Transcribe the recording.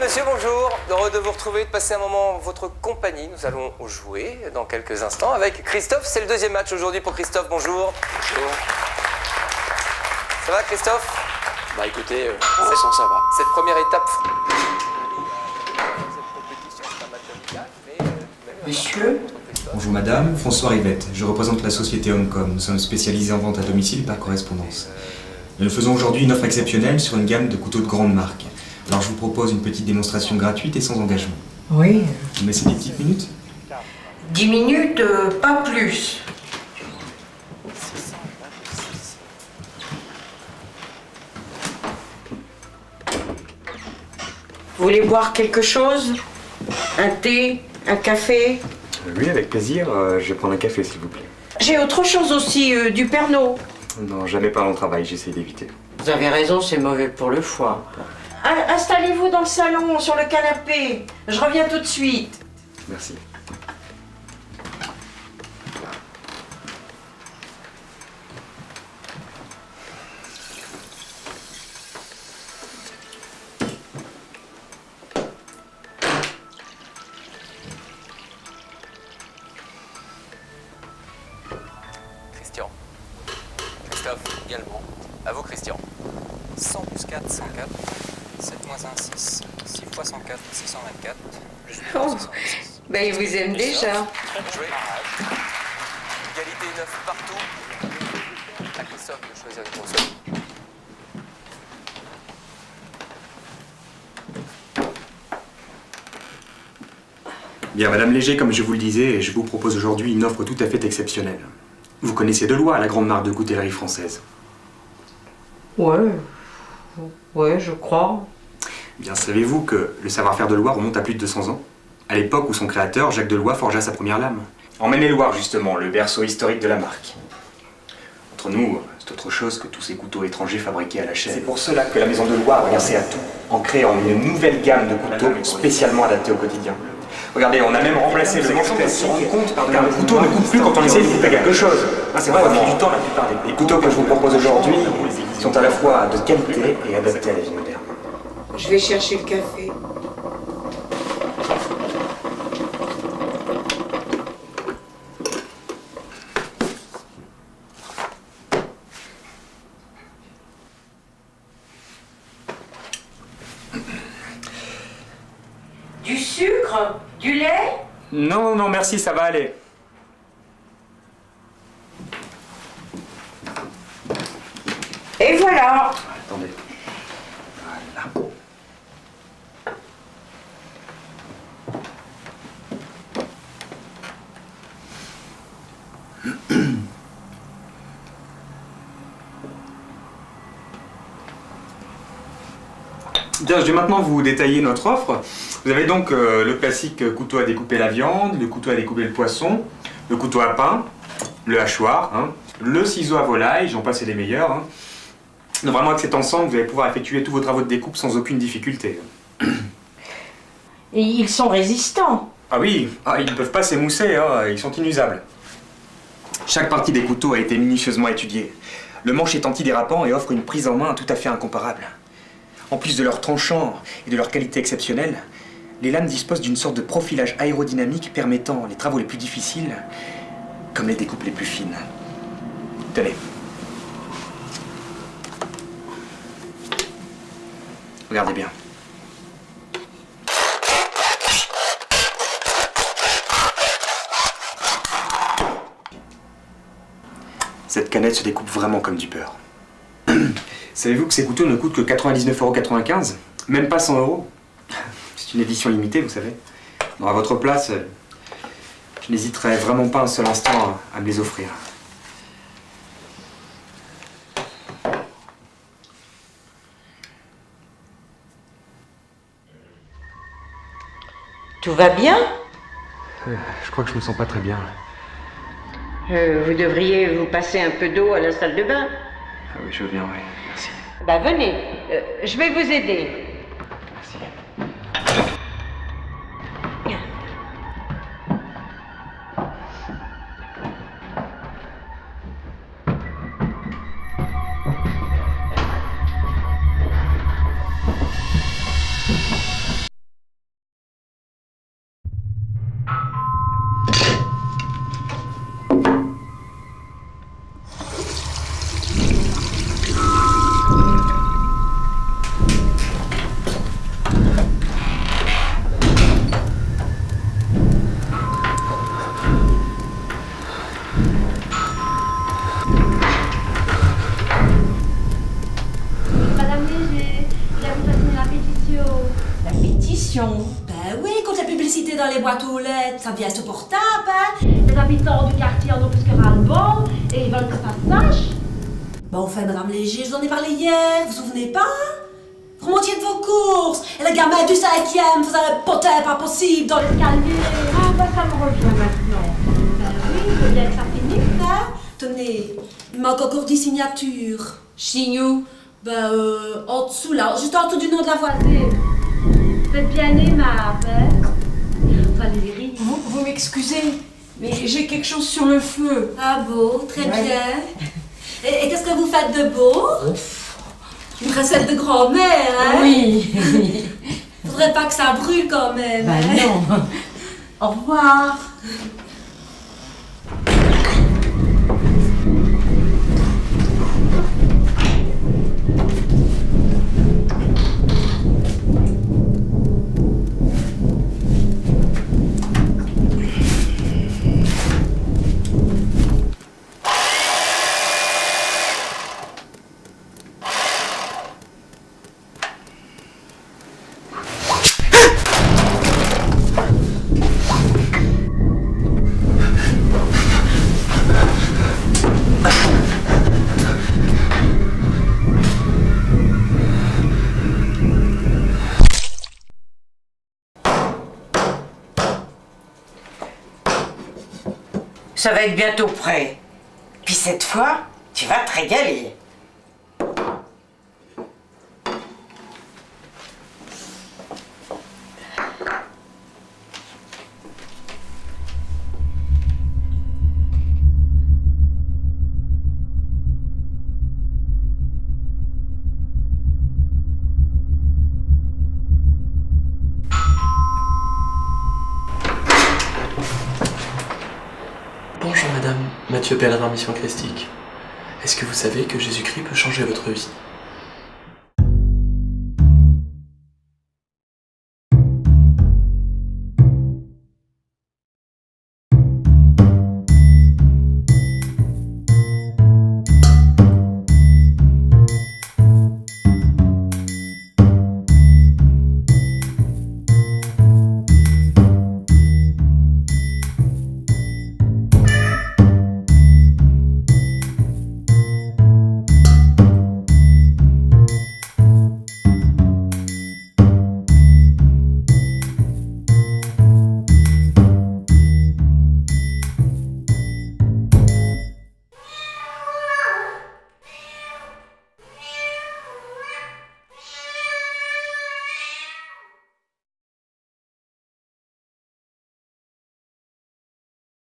messieurs, bonjour. Heureux de vous retrouver, de passer un moment en votre compagnie. Nous allons jouer dans quelques instants avec Christophe. C'est le deuxième match aujourd'hui pour Christophe. Bonjour. Bonjour. Ça va, Christophe? Bah écoutez, pour l'instant ça va. Cette première étape. Monsieur? Bonjour madame, François Rivette. Je représente la société Homecom. Nous sommes spécialisés en vente à domicile par correspondance. Nous faisons aujourd'hui une offre exceptionnelle sur une gamme de couteaux de grande marque. Alors je vous propose une petite démonstration gratuite et sans engagement. Oui. Vous me laissez des petites minutes? 10 minutes, pas plus. Vous voulez boire quelque chose? Un thé? Un café? Oui, avec plaisir. Je vais prendre un café, s'il vous plaît. J'ai autre chose aussi, du Pernod. Non, jamais pendant le travail, j'essaie d'éviter. Vous avez raison, c'est mauvais pour le foie. Installez-vous dans le salon, sur le canapé. Je reviens tout de suite. Merci. Christian. Christophe également. À vous, Christian. 100 plus 4, 104. 7 moins 1, 6. 6 fois 104, 624. Plus 8, Oh, 626. ben il vous aime déjà. Joué. Égalité 9 partout. À Christophe de choisir une console. Bien, madame Léger, comme je vous le disais, je vous propose aujourd'hui une offre tout à fait exceptionnelle. Vous connaissez Deloy, la grande marque de coutellerie française. Ouais, je crois. Bien, savez-vous que le savoir-faire de Deloy remonte à plus de 200 ans? À l'époque où son créateur, Jacques Deloy, forgea sa première lame. En Maine-et-Loire, justement, le berceau historique de la marque. Entre nous, c'est autre chose que tous ces couteaux étrangers fabriqués à la chaîne. C'est pour cela que la maison Deloy a pensé à tout, en créant une nouvelle gamme de couteaux spécialement adaptés au quotidien. Regardez, on a même remplacé le manchon pour se rendre compte qu'un couteau ne coupe plus quand on essaie de couper quelque chose. C'est vrai, au fil du temps, la plupart des couteaux que je vous propose aujourd'hui sont à la fois de qualité et adaptés à la vie moderne. Je vais chercher le café. Du sucre? Du lait? Non, non, merci, ça va aller. Et voilà. Attendez. Voilà. Bien, je vais maintenant vous détailler notre offre. Vous avez donc le classique couteau à découper la viande, le couteau à découper le poisson, le couteau à pain, le hachoir, hein, le ciseau à volaille, j'en passe et les meilleurs. Hein. Donc vraiment avec cet ensemble, vous allez pouvoir effectuer tous vos travaux de découpe sans aucune difficulté. Et ils sont résistants. Ah oui, ils ne peuvent pas s'émousser, hein, ils sont inusables. Chaque partie des couteaux a été minutieusement étudiée. Le manche est antidérapant et offre une prise en main tout à fait incomparable. En plus de leur tranchant et de leur qualité exceptionnelle, les lames disposent d'une sorte de profilage aérodynamique permettant les travaux les plus difficiles, comme les découpes les plus fines. Tenez. Regardez bien. Cette canette se découpe vraiment comme du beurre. Savez-vous que ces couteaux ne coûtent que 99,95 €? Même pas 100 €. C'est une édition limitée, vous savez. Alors à votre place, je n'hésiterais vraiment pas un seul instant à me les offrir. Tout va bien? Je crois que je me sens pas très bien. Vous devriez vous passer un peu d'eau à la salle de bain. Ah oui, je veux bien, oui. Merci. Bah venez, je vais vous aider. Merci. non. Ben oui, contre la publicité dans les boîtes aux lettres, ça devient insupportable, hein. Les habitants du quartier en ont plus que ras-le-bol et ils veulent que ça se sache. Bon, enfin, Madame Léger, je vous en ai parlé hier, vous vous souvenez pas? Remontiez de vos courses, et le gamin du 5e faisait un potin pas possible dans l'escalier. Ah bah ça me revient maintenant. Ben oui, je veux bien que ça finisse. Hein? Tenez, il manque encore 10 signatures. Chignou, Ben, en dessous là, juste en dessous du nom de la voisine. vous êtes bien aimable, hein. Valérie. Vous m'excusez, mais j'ai quelque chose sur le feu. Ah beau, très Ouais. bien. Et qu'est-ce que vous faites de beau? Une recette de grand-mère, hein? Oui. Faudrait pas que ça brûle quand même. Bah hein? non. Au revoir. Ça va être bientôt prêt. Puis cette fois, tu vas te régaler. Bonjour madame, Mathieu Pellerin, Mission Christique. Est-ce que vous savez que Jésus-Christ peut changer votre vie?